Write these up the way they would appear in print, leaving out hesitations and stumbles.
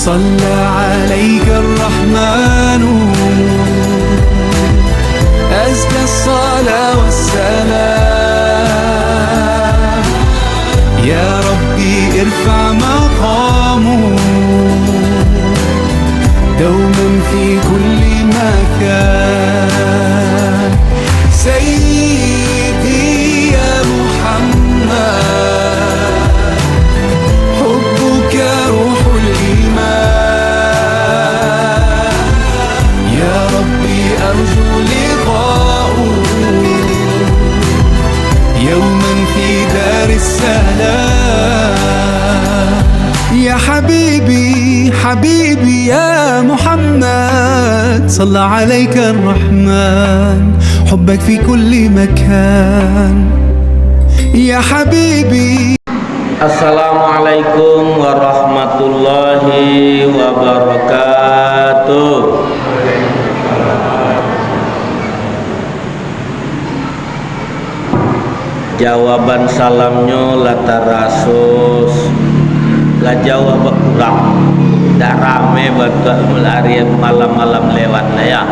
صلى عليك الرحمن أزكى الصلاة والسلام يا ربي ارفع مقامه دوما في كل مكان سيدي يا محمد حبك روح الإيمان يا ربي أرجو لقاءه يوما في دار السلام يا حبيبي حبيبي يا محمد صلى عليك الرحمن حبك في كل مكان يا حبيبي. Assalamualaikum warahmatullahi wabarakatuh. Jawaban salamnya latarasus la jawab kurang dak rame batuk melari malam-malam lewat lah ya.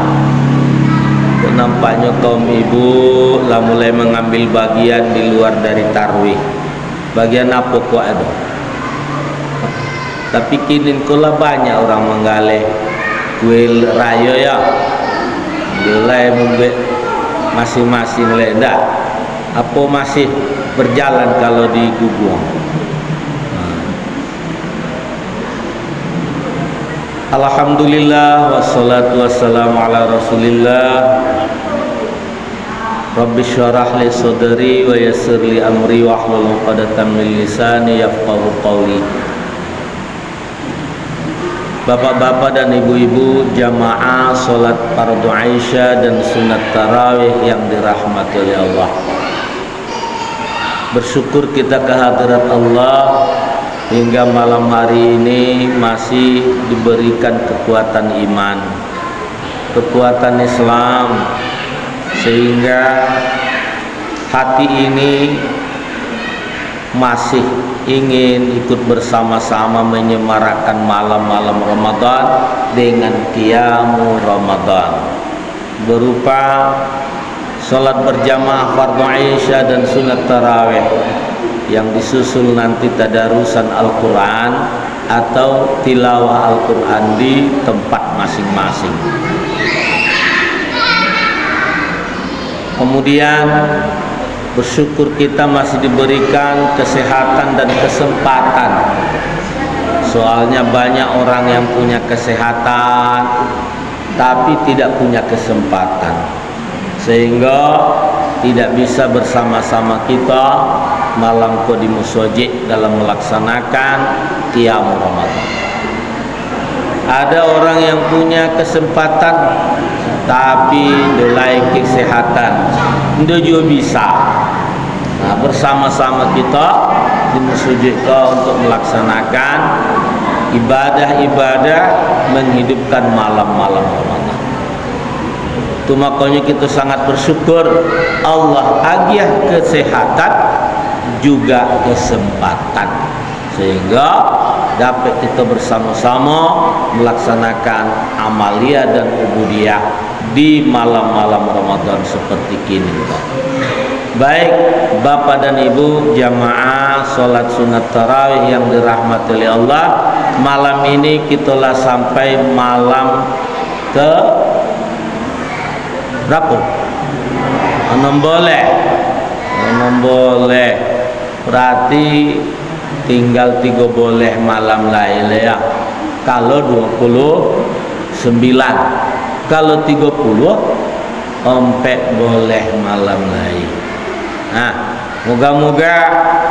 Nampaknya kaum ibu lah mulai mengambil bagian di luar dari tarwih. Bagian apa kok ada? Tapi kini kula banyak orang menggalih kuil raya ya. Mulai membek masing-masing leda. Apa masih berjalan kalau di Gubung? Alhamdulillah wassalatu wassalamu ala Rasulillah. Rabbi syrah li sadri wa yassir li amri wa hlul 'uqdatam min lisani yafqahu qawli. Bapak-bapak dan ibu-ibu jamaah salat fardu Aisyah dan sunat tarawih yang dirahmati oleh Allah. Bersyukur kita kehadirat Allah hingga malam hari ini masih diberikan kekuatan iman, kekuatan Islam, sehingga hati ini masih ingin ikut bersama-sama menyemarakkan malam-malam Ramadan dengan qiyamul Ramadan berupa salat berjamaah fardu Aisyah dan sunat tarawih yang disusul nanti tadarusan Al-Quran atau tilawah Al-Quran di tempat masing-masing. Kemudian bersyukur kita masih diberikan kesehatan dan kesempatan. Soalnya banyak orang yang punya kesehatan tapi tidak punya kesempatan, sehingga tidak bisa bersama-sama kita malam di musajid dalam melaksanakan qiyamul Ramadan. Ada orang yang punya kesempatan tapi delai kesehatan, dia juga bisa. Nah, bersama-sama kita di musajid untuk melaksanakan ibadah-ibadah menghidupkan malam-malam Ramadan. Itu makanya kita sangat bersyukur Allah agiah kesehatan juga kesempatan, sehingga dapat kita bersama-sama melaksanakan amalia dan ubudiyah di malam-malam Ramadan seperti kini. Baik Bapak dan Ibu jamaah salat sunat tarawih yang dirahmati oleh Allah, malam ini kita lah sampai malam ke berapa? 6 boleh. Berarti tinggal 3 boleh malam lain ya. Kalau 29, kalau 30 empek boleh malam lain. Nah, moga-moga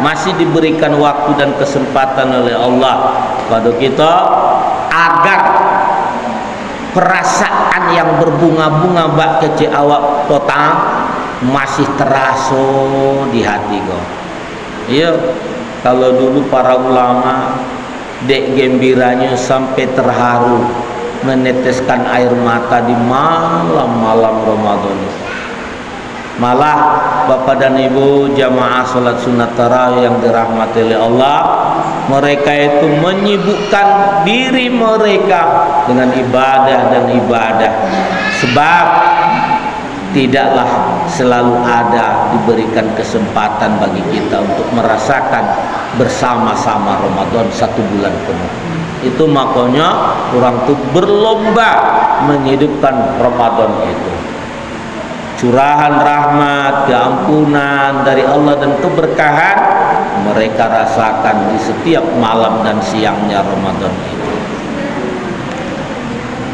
masih diberikan waktu dan kesempatan oleh Allah pada kita agar perasaan yang berbunga-bunga bak kecil awak potang masih terasa di hati kau. Iya, kalau dulu para ulama dek gembiranya sampai terharu meneteskan air mata di malam-malam Ramadan. Malah Bapak dan Ibu jamaah salat sunat tarawih yang dirahmati oleh Allah, mereka itu menyibukkan diri mereka dengan ibadah dan ibadah, sebab tidaklah selalu ada diberikan kesempatan bagi kita untuk merasakan bersama-sama Ramadan 1 bulan penuh. Itu makanya orang itu berlomba menghidupkan Ramadan itu. Curahan rahmat, keampunan dari Allah dan keberkahan mereka rasakan di setiap malam dan siangnya Ramadan itu.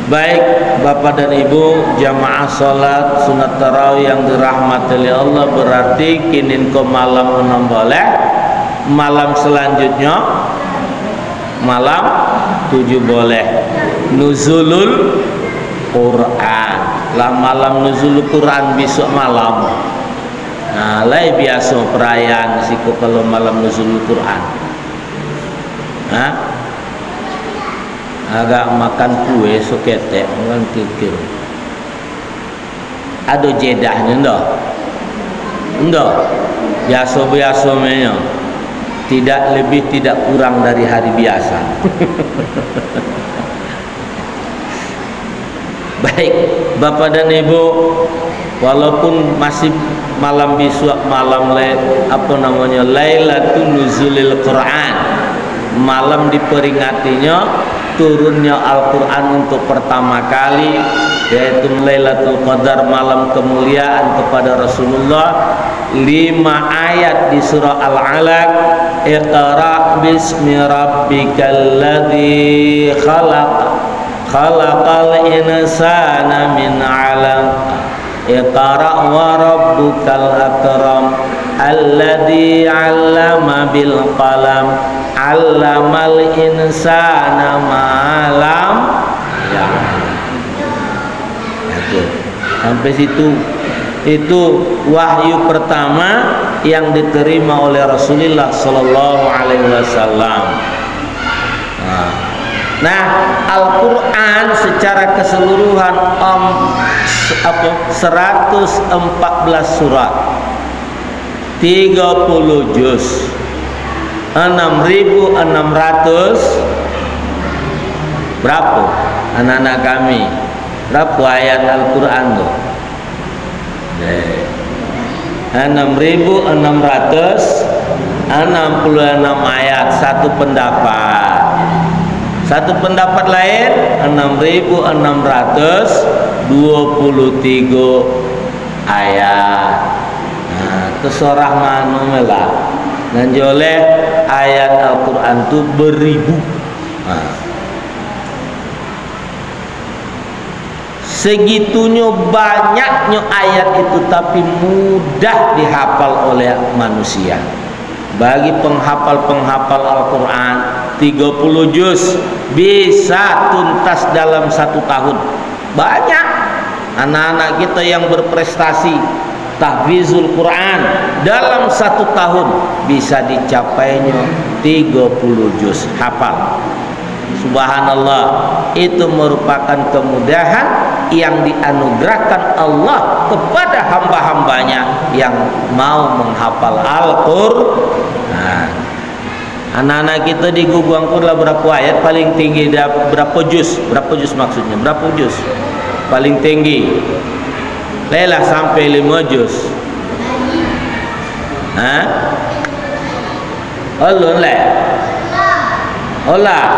Baik Bapak dan Ibu jamaah salat sunat tarawih yang dirahmati oleh Allah, berarti kinin ke malam 6 boleh, malam selanjutnya malam 7 boleh. Nuzulul Quran lah, malam nuzulul Quran besok malam. Nah, lai biasa perayaan siku kalau malam nuzulul Quran. Hah? Agak makan kue soketek orang kikir. Ada jedahnya ndak? Ndak. Biasa-biasa menyo. Tidak lebih tidak kurang dari hari biasa. Baik Bapak dan Ibu, walaupun masih malam besok, malam Lailatul Nuzulil Quran, malam diperingatinya turunnya Al-Quran untuk pertama kali, yaitu Lailatul Qadar, malam kemuliaan kepada Rasulullah. 5 ayat di surah Al-Alaq, Iqra bismi rabbikal ladzi khalaq, khalaqal insana min 'alaq, Iqra wa rabbukal akram, alladzi 'allama bil qalam, 'allamal insana ma lam ya'lam. Sampai situ. Itu wahyu pertama yang diterima oleh Rasulullah sallallahu alaihi wasallam. Nah, Al-Qur'an secara keseluruhan 114 surat, 30 juz, 6.600 berapa anak-anak kami? Berapa ayat Al-Qur'an tuh? 6.666 ayat. Satu pendapat lain 6.623 ayat. Nah, terserah mana lah. Dan oleh ayat Al-Quran itu beribu. Segitunya banyaknya ayat itu, tapi mudah dihafal oleh manusia. Bagi penghafal Al-Quran 30 juz bisa tuntas dalam 1 tahun. Banyak anak-anak kita yang berprestasi tahfizul Quran dalam 1 tahun bisa dicapainya 30 juz hafal. Subhanallah, itu merupakan kemudahan yang dianugerahkan Allah kepada hamba-hambanya yang mau menghafal Al-Quran. Anak-anak kita di Gugangkur lah berapa ayat paling tinggi, berapa juz? Berapa juz maksudnya? Berapa juz? Paling tinggi. Lelah sampai 5 juz. Hah? Ulun le. Olah.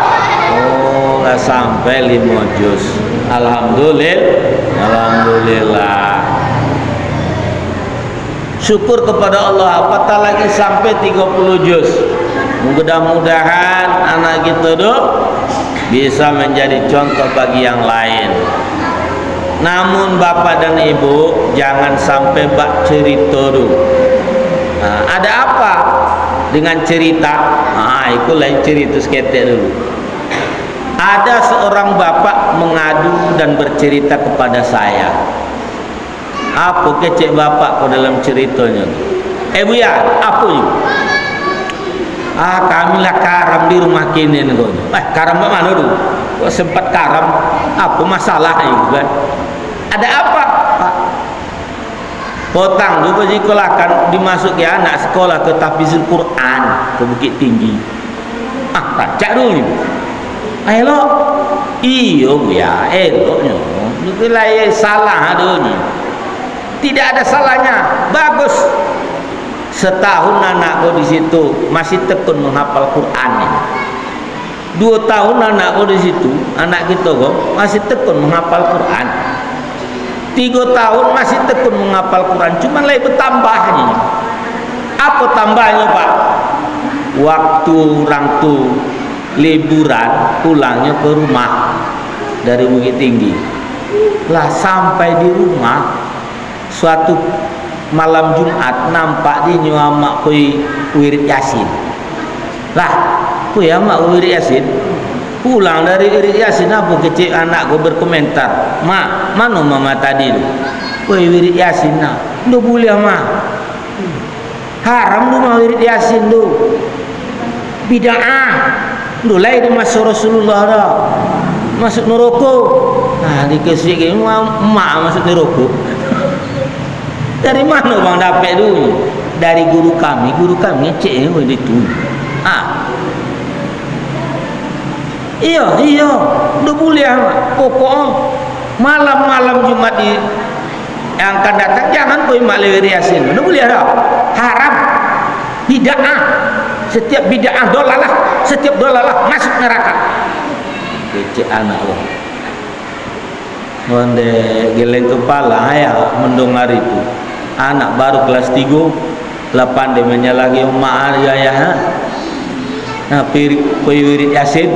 Oh, nggak sampai 5 juz. Alhamdulillah. Syukur kepada Allah, apatah lagi sampai 30 juz. Mudah-mudahan anak kita tuh bisa menjadi contoh bagi yang lain. Namun Bapak dan Ibu jangan sampai bak cerita dulu. Nah, ada apa dengan cerita? Nah, itu lain cerita seketek dulu. Ada seorang bapak mengadu dan bercerita kepada saya. Apa kecek bapak dalam ceritanya? Buya, apa itu? Kamilah karam di rumah kini nih. Karam mana dulu? Sempat karam. Apa masalah itu kan? Ada apa, Pak? Potang tu sekolahkan dimasuki anak sekolah ke tahfizul Quran ke Bukit Tinggi. Racak dulu. Elok. Iyo ya, eloknya. Nilai salah adanya. Tidak ada salahnya. Bagus. Setahun anak kau di situ masih tekun menghafal Quran. 2 tahun anak kau di situ, anak kita kau masih tekun menghafal Quran. 3 tahun masih tekun menghafal Quran, cuma lagi bertambahnya. Apa tambahnya Pak? Waktu orang tu liburan pulangnya ke rumah dari Bukit Tinggi. Lah sampai di rumah suatu malam Jumat nampak di nyamak kui wirid Yasin. Lah, kui amak wirid Yasin. Pulang dari wirid Yasin apa kecil anak gua berkomentar, "Ma, mana mama tadi tu? Kui wirid Yasin nah. Ndak boleh mah. Haram tu mah wirid Yasin tu. Bid'ah. Ndulai di masa Rasulullah dah. Masuk neraka. Nah, dikasih ke mak masuk neraka. Dari mana bang dapat dulu? Dari guru kami ngecek itu. Iya, udah boleh pokok malam-malam Jumat yang akan datang jangan kau maklum Yasin. Udah boleh dah. Haram. Bid'ah. Setiap bid'ah dolalah, setiap dolalah masuk neraka. Kecek anak lo. Wande geleng kepala ya mendengar itu. Anak baru kelas 3 lapan dia menyalahi umat ayah. Nah, wirid Yasin.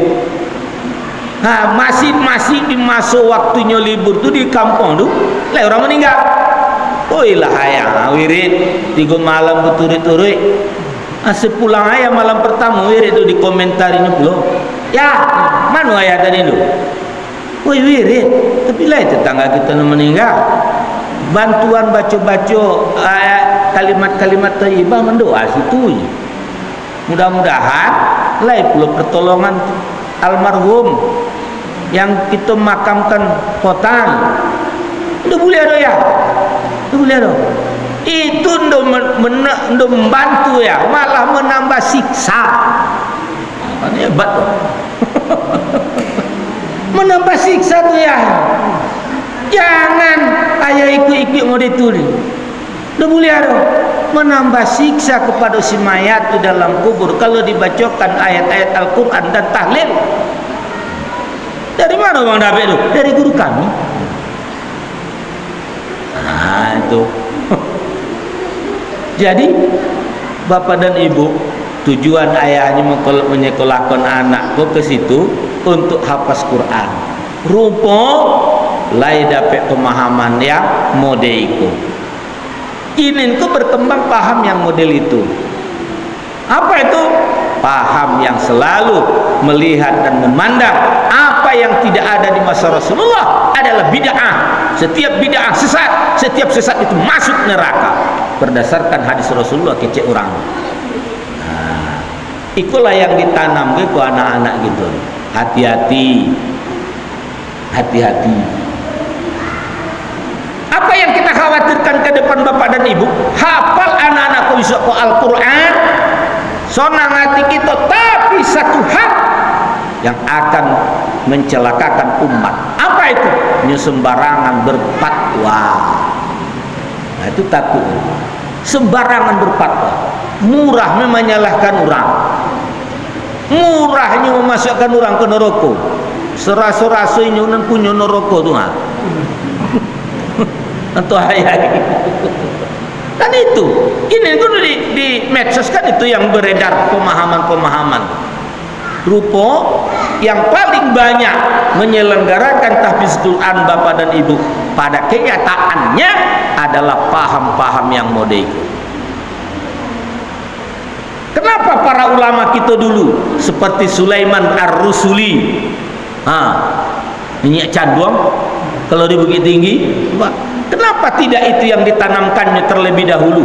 Nah, masih di masa waktunya libur tu di kampung tu, lah orang meninggal. Oilah ayah wirid 3 malam berturut-turut. Sepulang ayah malam pertama wirid tu dikomentarinya pula. Ya, mana ayah tadi tu? Woi wirid, tapi lah tetangga kita yang meninggal. Bantuan baca-baca kalimat-kalimat thayyibah mendoa situ. Mudah-mudahan lah pula pertolongan almarhum yang kita makamkan potang. Udah boleh ada ya? Udah boleh ada. Itu ndak membantu ya, malah menambah siksa. Kan hebat tuh. Menambah siksa tu ya. Jangan ayah ikut-ikut mau ditulis. Udah boleh ada. Menambah siksa kepada si mayat di dalam kubur kalau dibacakan ayat-ayat Al-Quran dan tahlil. Dari mana bang David itu? Dari guru kami. Nah itu. Jadi bapak dan ibu, tujuan ayahnya menyekolahkan anakku ke situ untuk hafaz Quran. Rupa lai dapat pemahaman yang model itu. Ingin ku berkembang paham yang model itu. Apa itu? Paham yang selalu melihat dan memandang apa yang tidak ada di masa Rasulullah adalah bid'ah. Setiap bid'ah sesat, setiap sesat itu masuk neraka berdasarkan hadis Rasulullah kecek orang. Nah, itulah yang ditanam ke anak-anak gitu. Hati-hati, hati-hati. Apa yang kita khawatirkan ke depan bapak dan ibu? Hafal anak-anakku bisa ke Al-Quran, sonang hati kita, tapi satu hal yang akan mencelakakan umat. Apa itu? Sembarangan berfatwa. Nah, itu takut. Sembarangan berfatwa, murah menyalahkan orang, murahnya memasukkan orang ke neraka. Serasa-rasanya nan punya neraka tu ha. Atau ayat. Kan itu. Ini tu di medsos kan itu yang beredar pemahaman-pemahaman. Rupa yang paling banyak menyelenggarakan tahfiz Quran bapak dan ibu pada kenyataannya adalah paham-paham yang model. Kenapa para ulama kita dulu seperti Sulaiman Ar-Rusuli minyak canduang kalau di Bukit Tinggi, kenapa tidak itu yang ditanamkannya terlebih dahulu?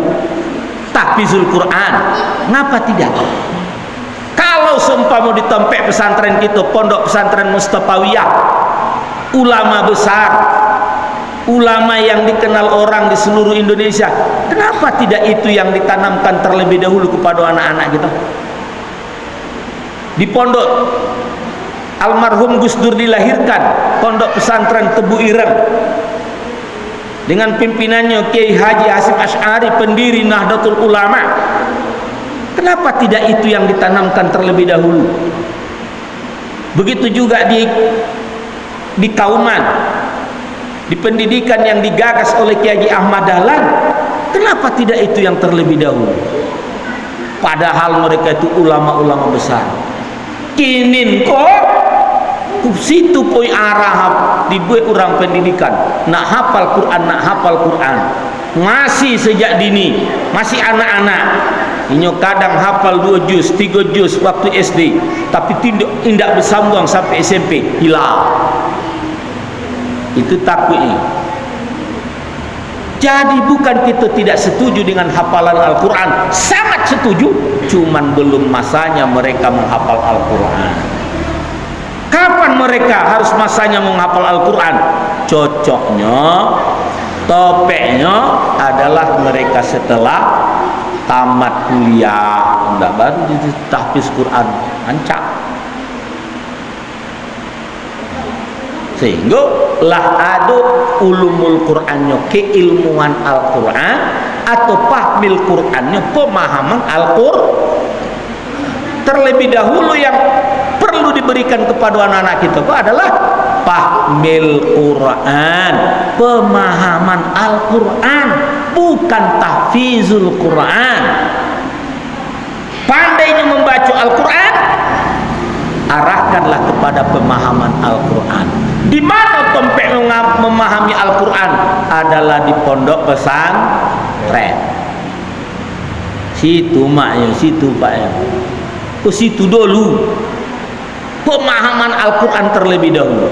Tahfizul Quran, kenapa tidak? Kalau seumpama di tempat pesantren kita, pondok pesantren Mustafawiyah, ulama besar, ulama yang dikenal orang di seluruh Indonesia, kenapa tidak itu yang ditanamkan terlebih dahulu kepada anak-anak kita? Di pondok almarhum Gus Dur dilahirkan, pondok pesantren Tebu Ireng dengan pimpinannya Kiai Haji Hasyim Asy'ari, pendiri Nahdlatul Ulama. Kenapa tidak itu yang ditanamkan terlebih dahulu? Begitu juga di Kauman, di pendidikan yang digagas oleh Kiai Haji Ahmad Dahlan, kenapa tidak itu yang terlebih dahulu? Padahal mereka itu ulama-ulama besar. Kinin kok situ poi arah dibuat orang pendidikan nak hafal Quran masih sejak dini, masih anak-anak. Inyo kadang hafal 2 juz, 3 juz waktu SD, tapi tidak bersambung sampai SMP, hilang. Itu takutnya. Jadi bukan kita tidak setuju dengan hafalan Al-Quran, sangat setuju, cuman belum masanya mereka menghafal Al-Quran. Kapan mereka harus masanya menghafal Al-Quran? Cocoknya, topeknya adalah mereka setelah tamat kuliah, enggak baru tahfiz Quran, ancak. Sehingga lah ada ulumul Qur'annya, keilmuan Al-Quran, atau fahmil Qur'annya, pemahaman Al-Quran. Terlebih dahulu yang perlu diberikan kepada anak-anak kita itu adalah fahmil Quran, pemahaman Al-Quran, bukan tahfizul Quran. Pandainya membaca Al-Quran, arahkanlah kepada pemahaman Al-Quran. Di mana tempat memahami Al-Quran? Adalah di pondok pesantren. Situ maknya, situ paknya. Ke situ dulu. Pemahaman Al-Quran terlebih dahulu.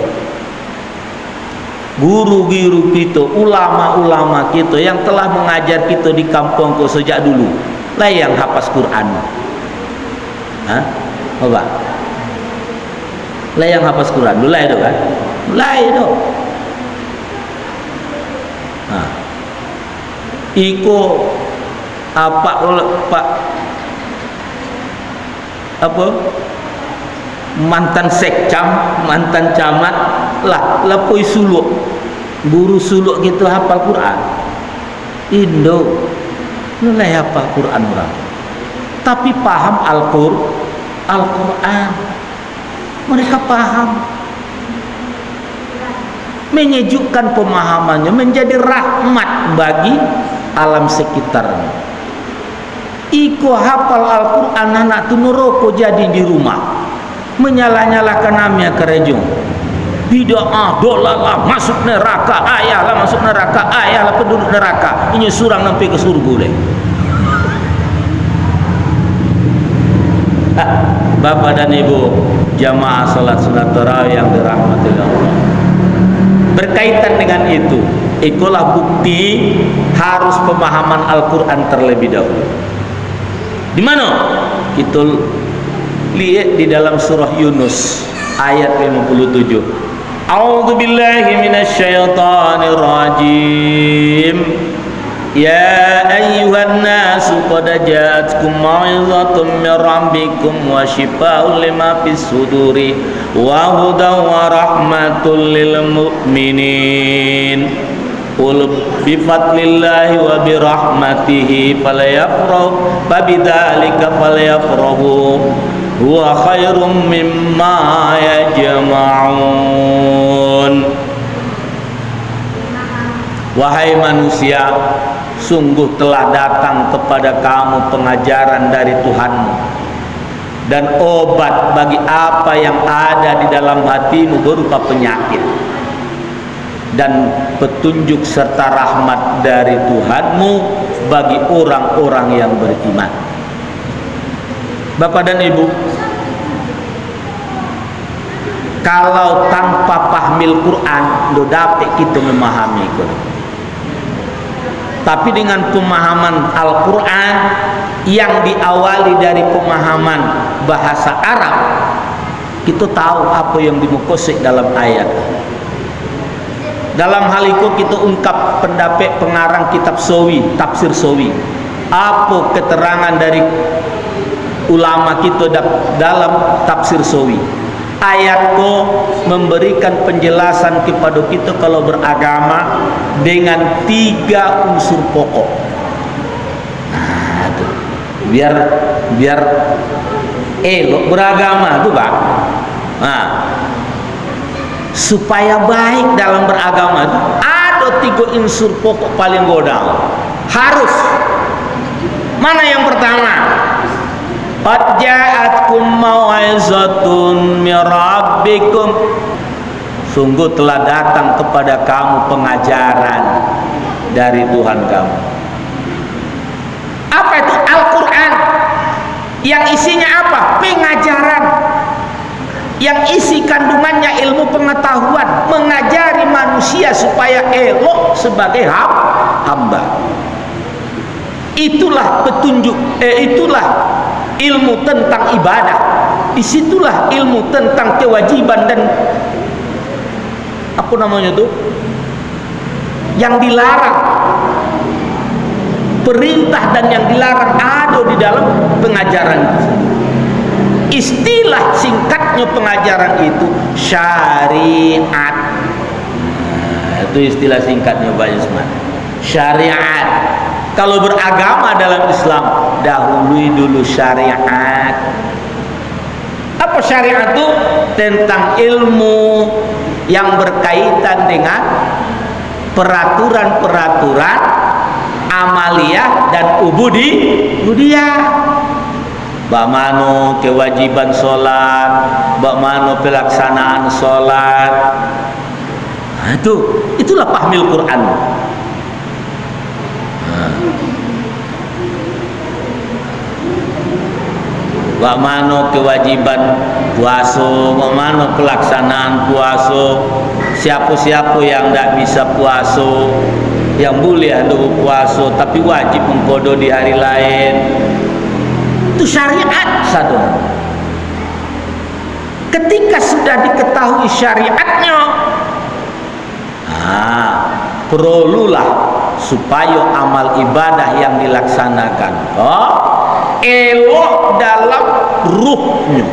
Guru-guru kita, ulama-ulama kita yang telah mengajar kita di kampung sejak dulu, lah yang hafaz Quran. Hah? Apa? Lah yang hafaz Quran dulu itu kan? Lah itu. Nah. Iko apa Pak apa? Mantan sekcam, mantan camat lah lepoi suluk, guru suluk gitu hafal Quran. Indo mulai hafal Quran orang, tapi paham Al-Quran. Mereka paham, menyejukkan pemahamannya, menjadi rahmat bagi alam sekitarnya. Iko hafal Al-Quran, anak tu neraka jadi di rumah, menyala-nyalakan namanya kerejung, bid'ah, dolalah, masuk neraka, ayahlah masuk neraka, ayahlah penduduk neraka, ini surang sampai ke surga deh. Bapak dan Ibu jamaah salat sunat tarawih yang dirahmati Allah, berkaitan dengan itu, itulah bukti harus pemahaman Al-Quran terlebih dahulu. Di mana? Kita lihat di dalam surah Yunus ayat 57. A'udzu billahi minasyaitonir rajim. Ya ayyuhan nasu qad ja'atkum mau'izatun mir rabbikum wa shifaa'un lima fis suduri wa hudan wa rahmatul lil mu'minin. Qul bi fadlillahi wa bi rahmatihi falyafrahu fabidzalika falyafrahu huwa khairum mimma yajma'un. Wahai manusia, sungguh telah datang kepada kamu pengajaran dari Tuhanmu dan obat bagi apa yang ada di dalam hatimu berupa penyakit, dan petunjuk serta rahmat dari Tuhanmu bagi orang-orang yang beriman. Bapak dan Ibu, kalau tanpa pahmil Quran do dapat kita memahami Quran. Tapi dengan pemahaman Al-Quran yang diawali dari pemahaman bahasa Arab, kita tahu apa yang dimaksud dalam ayat. Dalam hal itu kita ungkap pendapat pengarang kitab Sawi, tafsir Sawi. Apa keterangan dari ulama kita dalam tafsir Sawi? Ayat ko memberikan penjelasan kepada kita kalau beragama dengan 3 unsur pokok. Nah, itu. Biar elok beragama tuh, Pak. Nah, supaya baik dalam beragama itu ada 3 unsur pokok paling godang. Harus. Mana yang pertama? Qad ja'atkum mau'izatun min rabbikum. Sungguh telah datang kepada kamu pengajaran dari Tuhan kamu. Apa itu? Al-Quran. Yang isinya apa? Pengajaran. Yang isi kandungannya ilmu pengetahuan, mengajari manusia supaya elok sebagai hamba. Itulah petunjuk, itulah ilmu tentang ibadah. Disitulah ilmu tentang kewajiban dan apa namanya tuh yang dilarang, perintah dan yang dilarang ada di dalam pengajaran itu. Istilah singkatnya pengajaran itu syariat. Nah, itu istilah singkatnya Pak Yusman. Syariat. Kalau beragama dalam Islam, dahului dulu syariat. Apa syariat itu? Tentang ilmu yang berkaitan dengan peraturan-peraturan amaliyah dan ubudiyah. Bagaimana kewajiban sholat, bagaimana pelaksanaan sholat. Nah, itulah pahmil Quran. Bagaimana kewajiban puasa, bagaimana pelaksanaan puasa, siapa-siapa yang tidak bisa puasa, yang boleh ada puasa tapi wajib mengkodo di hari lain. Itu syariat satu. Ketika sudah diketahui syariatnya, perlulah supaya amal ibadah yang dilaksanakan elok dalam ruhnya,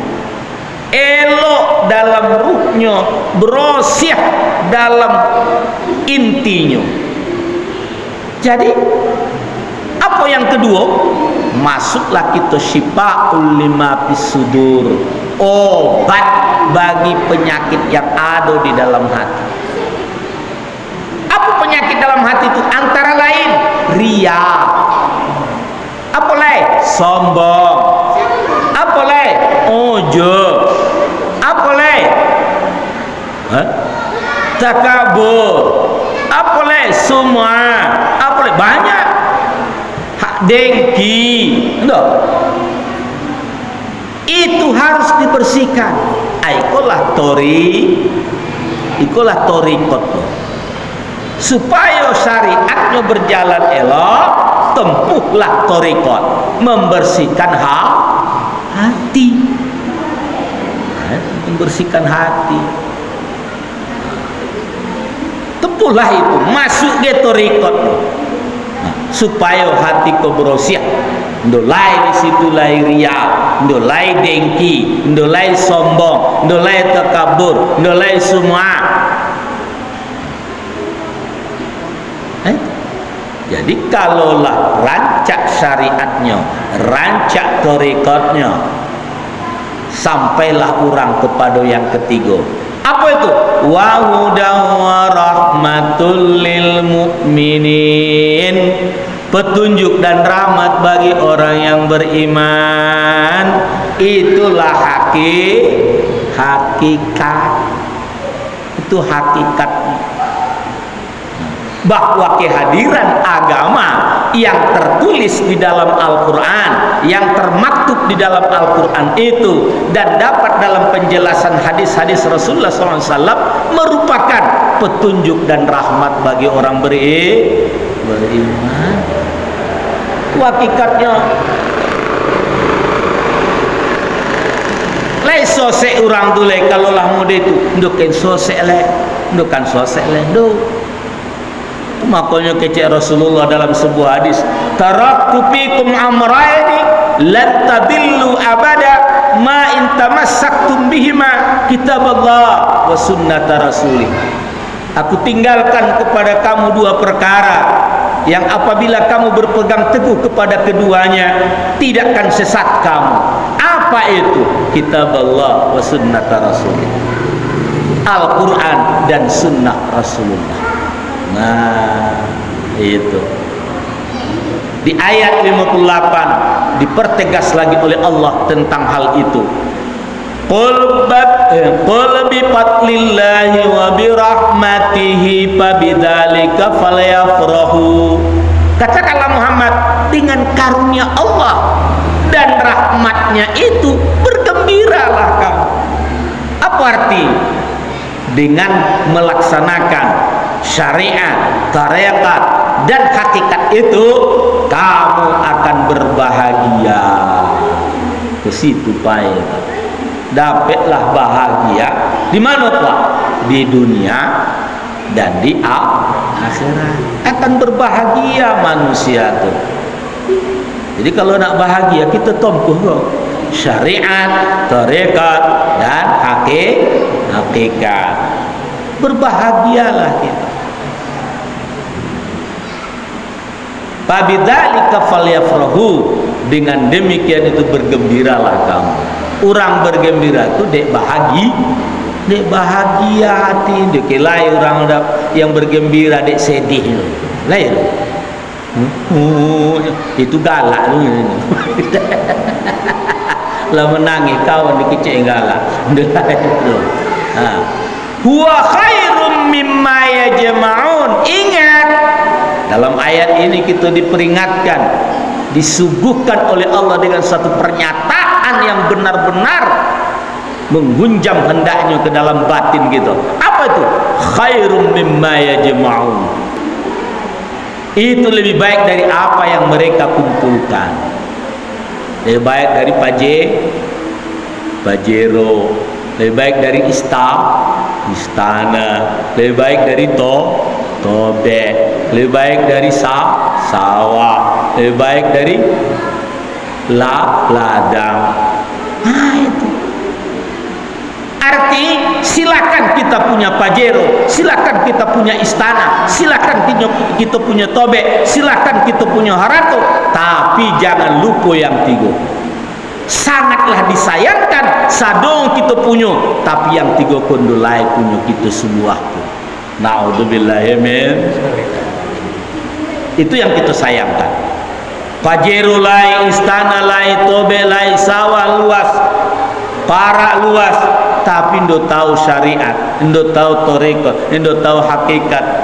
elok dalam ruhnya, berosiah dalam intinya. Jadi apa yang kedua? Masuklah kita syifaul lima fis sudur, obat bagi penyakit yang ada di dalam hati. Apa penyakit dalam hati itu? Antara lain riya, apa lain? Sombong, apa lain? Ujub, apa lain? Takabur, apa lain? Semua, apa lain? Banyak. Dengki, enggak? Itu harus dibersihkan. Ikulah torikot. Supaya syariatnya berjalan elok, tempuhlah torikot, membersihkan hati. Membersihkan hati. Tempuhlah itu, masuk ke torikot. Supaya hati kau berosiah, ndolai di situ lai ria, ndolai dengki, ndolai sombong, ndolai takabur, ndolai semua. Jadi kalaulah rancak syariatnya, rancak torikotnya, sampailah orang kepada yang ketiga. Apa itu? Wa hudan wa rahmatul lil mu'minin. Petunjuk dan rahmat bagi orang yang beriman. Itulah hakikat. Itu hakikatnya. Bahwa kehadiran agama yang tertulis di dalam Al-Quran, yang termaktub di dalam Al-Quran itu, dan dapat dalam penjelasan hadis-hadis Rasulullah SAW, merupakan petunjuk dan rahmat bagi orang beriman. Hakikatnya lai sosek orang tu lai, kalau lah muda itu ndukin sosek lai bukan sosek lendo. Makanya kecek Rasulullah dalam sebuah hadis, taraktu fikum amrayni lan tadillu abada ma in tamassaktum bihima kitaballah wa sunnata rasulih. Aku tinggalkan kepada kamu dua perkara yang apabila kamu berpegang teguh kepada keduanya tidak akan sesat kamu. Apa itu? Kitaballah wa sunnata rasulih, Al-Quran dan sunnah Rasulullah. Nah, itu di ayat 58 dipertegas lagi oleh Allah tentang hal itu. Qul bi fadlillahi wa bi rahmatihi fabidzalika falyafrahu. Katakanlah Muhammad, dengan karunia Allah dan rahmatnya itu bergembiralah kamu. Apa arti? Dengan melaksanakan syariat, tarekat dan hakikat itu kamu akan berbahagia. Ke situ Pak. Dapatlah bahagia di mana Pak? Di dunia dan di akhirat. Akan berbahagia manusia tuh. Jadi kalau nak bahagia kita tempuh syariat, tarekat dan hakikat. Berbahagialah kita. Fabidzalika falyafrahu, dengan demikian itu bergembiralah kamu. Orang bergembira itu dek bahagia hati, dek lain orang yang bergembira dek sedih. Lain. Itu galak tu. Lah menangis kawan dikecek galak. Huwa khairum mimma yajma'un. Ingat, dalam ayat ini kita diperingatkan, disuguhkan oleh Allah dengan satu pernyataan yang benar-benar menggunjam hendaknya ke dalam batin kita. Apa itu? Khairum mimma yajma'un. Itu lebih baik dari apa yang mereka kumpulkan. Lebih baik dari pajero, lebih baik dari istana, lebih baik dari tobe, lebih baik dari sawah, lebih baik dari ladang. Nah itu arti, silakan kita punya pajero, silakan kita punya istana, silakan kita punya tobe, silakan kita punya harato, tapi jangan lupa yang tiga. Sangatlah disayangkan sadong kita punya, tapi yang tiga kondolai punya kita semua. Naudzubillah min. Itu yang kita sayangkan. Pajero lai, istana lai, tobe lai, sawah luas, para luas, tapi ndo tahu syariat, ndo tahu tarekat, ndo tahu hakikat.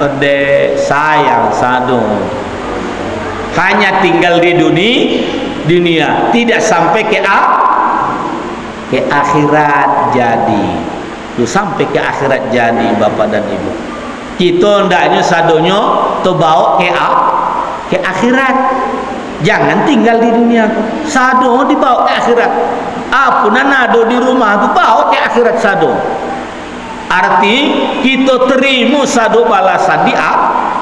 Sayang sadong. Hanya tinggal di dunia, tidak sampai ke akhirat jadi. Lu sampai ke akhirat jadi Bapak dan Ibu. Kita hendaknya sadonyo to bawa ke akhirat. Jangan tinggal di dunia. Sado dibawa ke akhirat. Apunan nado di rumah tu bawa ke akhirat sado. Arti kita terima sado balasan di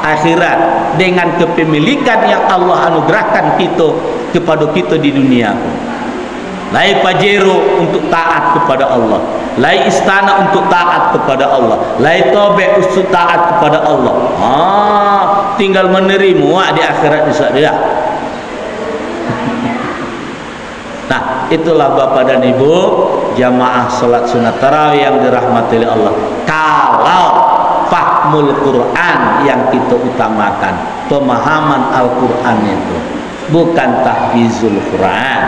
akhirat dengan kepemilikan yang Allah anugerahkan kita kepada kita di dunia. Lai pajero untuk taat kepada Allah, lai istana untuk taat kepada Allah, lai tobe untuk taat kepada Allah. Tinggal menerima di akhirat dia. Nah, itulah Bapak dan Ibu jamaah salat sunat tarawih yang dirahmati oleh Allah. Kalau fahmul Quran yang kita utamakan, pemahaman Al-Quran itu, bukan tahfizul Quran.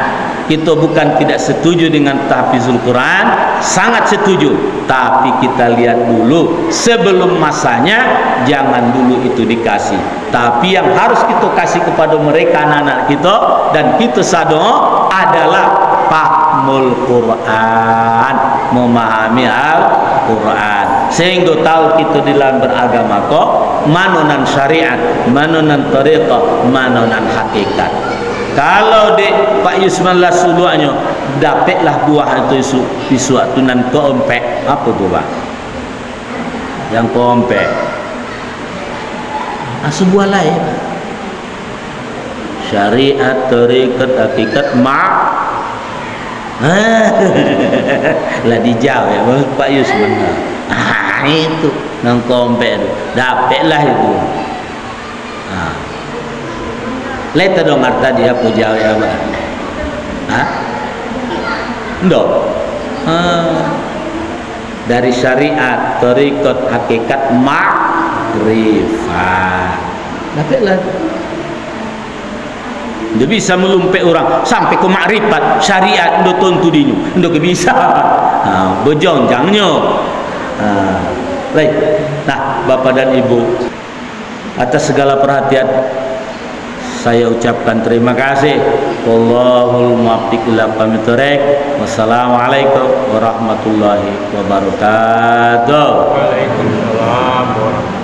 Kita bukan tidak setuju dengan tahfizul Quran, sangat setuju, tapi kita lihat dulu sebelum masanya, jangan dulu itu dikasih. Tapi yang harus kita kasih kepada mereka anak-anak kita dan kita sadar adalah fahmul Quran, memahami Al-Quran, sehingga tahu kita di dalam beragama kok manonan syariat, manonan tariqah, manonan hakikat. Kalau dek Pak Yusman lah suluannya dapatlah buah itu isu atunan keompek apa tu Pak? yang kompe. Sebuah lain. Syariat, tarekat, hakikat, lah dijauh ya Pak Yusman. Itu nang kompe tu. Dapatlah itu. Leta dong arta dia apa jauh ya Pak? Ndok. Dari syariat, tarekat, hakikat, makrifat. Dapatlah. Dia bisa melumpek orang sampai ke makrifat syariat ndo tentu dinyu ndo bisa bejonjangnya. Baik. Nah, Bapak dan Ibu, atas segala perhatian saya ucapkan terima kasih. Wallahul muwaffiq ila aqwamit thoriq. Wassalamualaikum warahmatullahi wabarakatuh. Waalaikumsalam warahmatullahi wabarakatuh.